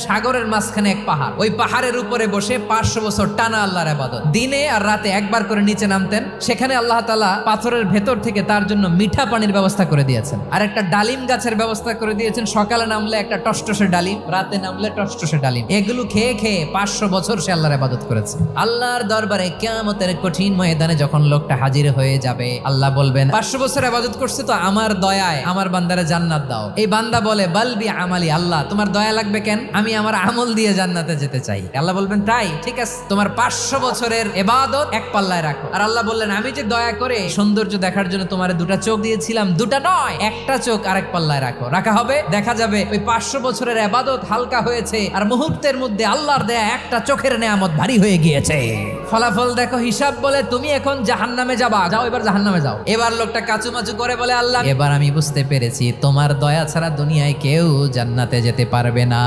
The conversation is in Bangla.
সাগরের মাঝখানে এক পাহাড়, ওই পাহাড়ের উপরে বসে 500 বছর টানা আল্লাহর ইবাদত। দিনে আর রাতে একবার করে নিচে নামতেন। সেখানে আল্লাহ তাআলা পাথরের ভেতর থেকে তার জন্য মিঠা পানির ব্যবস্থা করে দিয়েছেন, আর একটা ডালিম গাছের ব্যবস্থা করে দিয়েছেন। সকালে নামলে একটা টসটসে ডালিম, রাতে নামলে টসটসে ডালিম। এগুলো খেয়ে খেয়ে 500 বছর সে আল্লাহর ইবাদত করেছে। আল্লাহর দরবারে কিয়ামতের কঠিন ময়দানে যখন লোকটা হাজির হয়ে যাবে, আল্লাহ বলবেন 500 বছর ইবাদত করছে তো আমার দয়ায় আমার বান্দারে জান্নাত দাও। এই বান্দা বলে বালবি আমালি, আল্লাহ তোমার দয়া লাগবে কেন, আমি আমার আমল দিয়ে জান্নাতে যেতে চাই। আল্লাহ বলবেন তাই, ঠিক আছে, তোমার 500 বছরের ইবাদত এক পাল্লায় রাখো। আর আল্লাহ বললেন আমি যে দয়া করে সৌন্দর্য দেখার জন্য তোমার দুটা চোখ দিয়েছিলাম, দুটা নয় একটা চোখ আরেক পাল্লায় রাখো। রাখা হবে, দেখা যাবে ওই 500 বছরের ইবাদত হালকা হয়েছে, আর মুহূর্তের মধ্যে আল্লাহর দেয়া একটা চোখের নেয়ামত ভারী হয়ে গিয়েছে। ফলাফল দেখো, হিসাব বলে তুমি এখন জাহান্নামে যাবা, যাও এবার জাহান্নামে যাও। এবার লোকটা কাচুমাচু করে বলে আল্লাহ এবার আমি বুঝতে পেরেছি তোমার দয়া ছাড়া দুনিয়ায় কেউ জান্নাতে যেতে পারবে না।